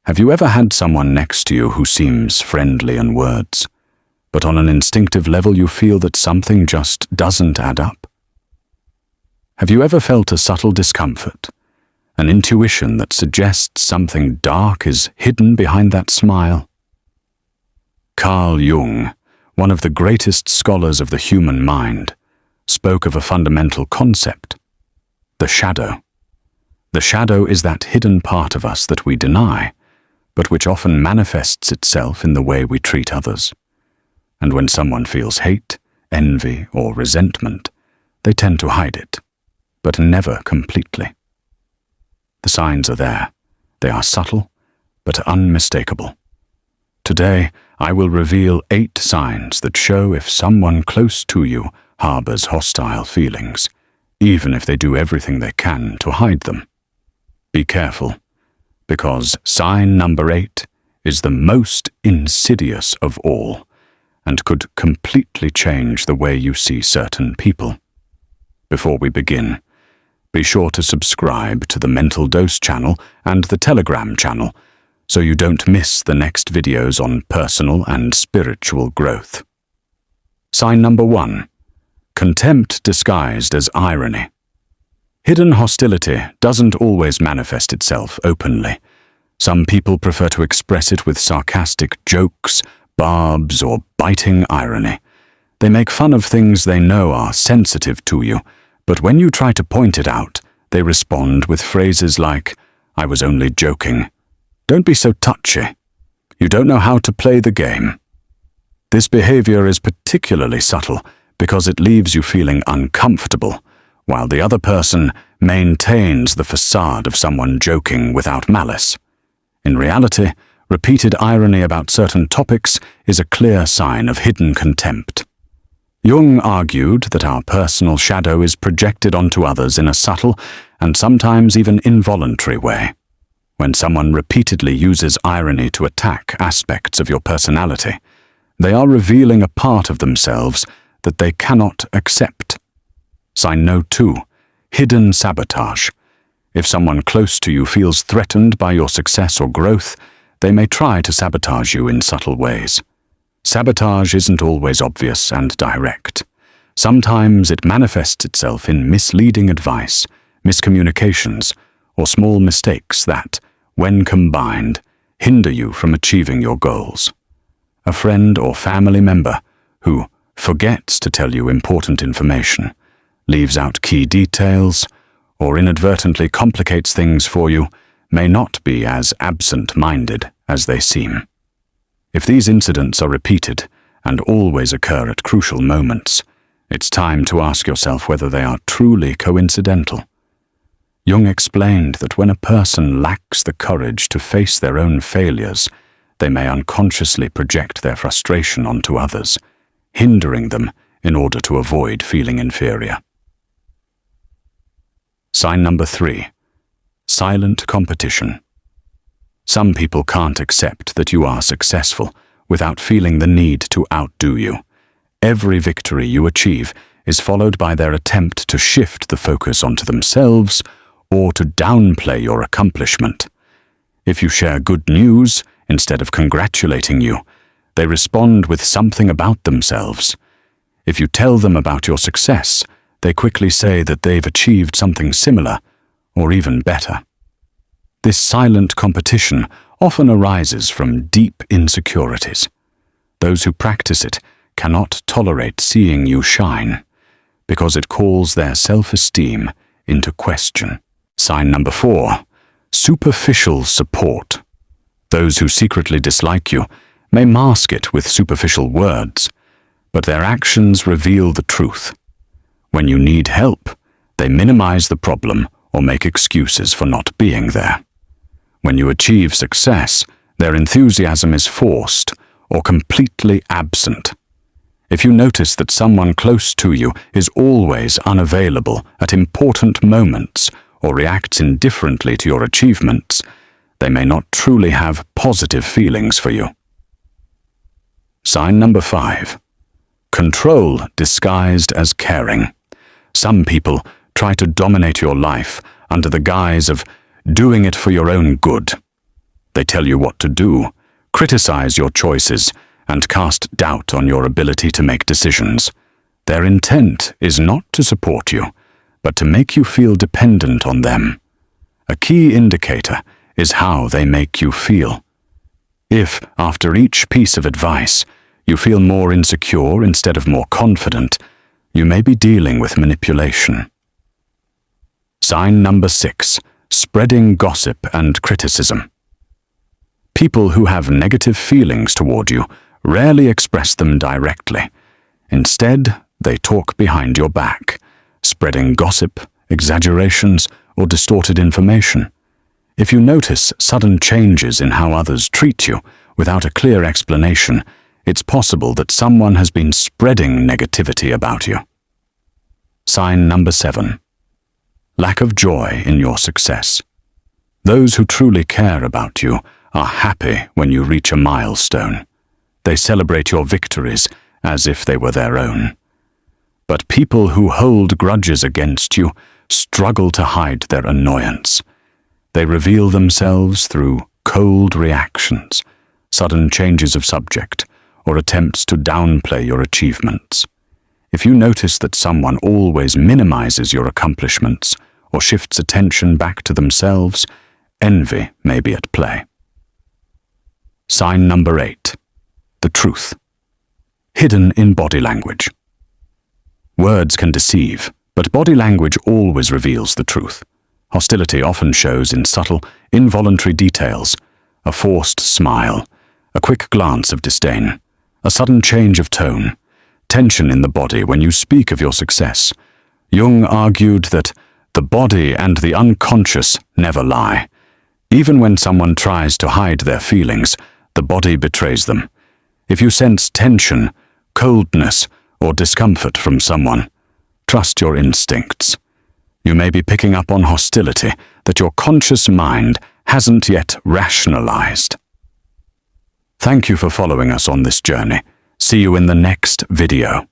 Have you ever had someone next to you who seems friendly in words, but on an instinctive level you feel that something just doesn't add up? Have you ever felt a subtle discomfort, an intuition that suggests something dark is hidden behind that smile? Carl Jung, one of the greatest scholars of the human mind, spoke of a fundamental concept: the shadow. The shadow is that hidden part of us that we deny, but which often manifests itself in the way we treat others. And when someone feels hate, envy, or resentment, they tend to hide it, but never completely. The signs are there. They are subtle, but unmistakable. Today, I will reveal 8 signs that show if someone close to you harbors hostile feelings, even if they do everything they can to hide them. Be careful, because sign number 8 is the most insidious of all, and could completely change the way you see certain people. Before we begin, be sure to subscribe to the Mental Dose channel and the Telegram channel, so you don't miss the next videos on personal and spiritual growth. Sign number 1. Contempt disguised as irony. Hidden hostility doesn't always manifest itself openly. Some people prefer to express it with sarcastic jokes, barbs, or biting irony. They make fun of things they know are sensitive to you, but when you try to point it out, they respond with phrases like, "I was only joking. Don't be so touchy. You don't know how to play the game." This behavior is particularly subtle because it leaves you feeling uncomfortable, while the other person maintains the facade of someone joking without malice. In reality, repeated irony about certain topics is a clear sign of hidden contempt. Jung argued that our personal shadow is projected onto others in a subtle and sometimes even involuntary way. When someone repeatedly uses irony to attack aspects of your personality, they are revealing a part of themselves that they cannot accept. Sign note 2. Hidden sabotage. If someone close to you feels threatened by your success or growth, they may try to sabotage you in subtle ways. Sabotage isn't always obvious and direct. Sometimes it manifests itself in misleading advice, miscommunications, or small mistakes that, when combined, hinder you from achieving your goals. A friend or family member who forgets to tell you important information, leaves out key details, or inadvertently complicates things for you may not be as absent-minded as they seem. If these incidents are repeated and always occur at crucial moments, it's time to ask yourself whether they are truly coincidental. Jung explained that when a person lacks the courage to face their own failures, they may unconsciously project their frustration onto others, hindering them in order to avoid feeling inferior. Sign number 3. Silent competition. Some people can't accept that you are successful without feeling the need to outdo you. Every victory you achieve is followed by their attempt to shift the focus onto themselves or to downplay your accomplishment. If you share good news instead of congratulating you, they respond with something about themselves. If you tell them about your success, they quickly say that they've achieved something similar or even better. This silent competition often arises from deep insecurities. Those who practice it cannot tolerate seeing you shine, because it calls their self-esteem into question. Sign number 4. Superficial support. Those who secretly dislike you may mask it with superficial words, but their actions reveal the truth. When you need help, they minimize the problem or make excuses for not being there. When you achieve success, their enthusiasm is forced or completely absent. If you notice that someone close to you is always unavailable at important moments or reacts indifferently to your achievements, they may not truly have positive feelings for you. Sign number 5. Control disguised as caring. Some people try to dominate your life under the guise of doing it for your own good. They tell you what to do, criticize your choices, and cast doubt on your ability to make decisions. Their intent is not to support you, but to make you feel dependent on them. A key indicator is how they make you feel. If, after each piece of advice, you feel more insecure instead of more confident, you may be dealing with manipulation. Sign number 6, spreading gossip and criticism. People who have negative feelings toward you rarely express them directly. Instead, they talk behind your back, spreading gossip, exaggerations, or distorted information. If you notice sudden changes in how others treat you without a clear explanation, it's possible that someone has been spreading negativity about you. Sign number 7, lack of joy in your success. Those who truly care about you are happy when you reach a milestone. They celebrate your victories as if they were their own. But people who hold grudges against you struggle to hide their annoyance. They reveal themselves through cold reactions, sudden changes of subject, or attempts to downplay your achievements. If you notice that someone always minimizes your accomplishments or shifts attention back to themselves, envy may be at play. Sign number 8, the truth. Hidden in body language. Words can deceive, but body language always reveals the truth. Hostility often shows in subtle, involuntary details: a forced smile, a quick glance of disdain, a sudden change of tone, tension in the body when you speak of your success. Jung argued that the body and the unconscious never lie. Even when someone tries to hide their feelings, the body betrays them. If you sense tension, coldness, or discomfort from someone, trust your instincts. You may be picking up on hostility that your conscious mind hasn't yet rationalized. Thank you for following us on this journey. See you in the next video.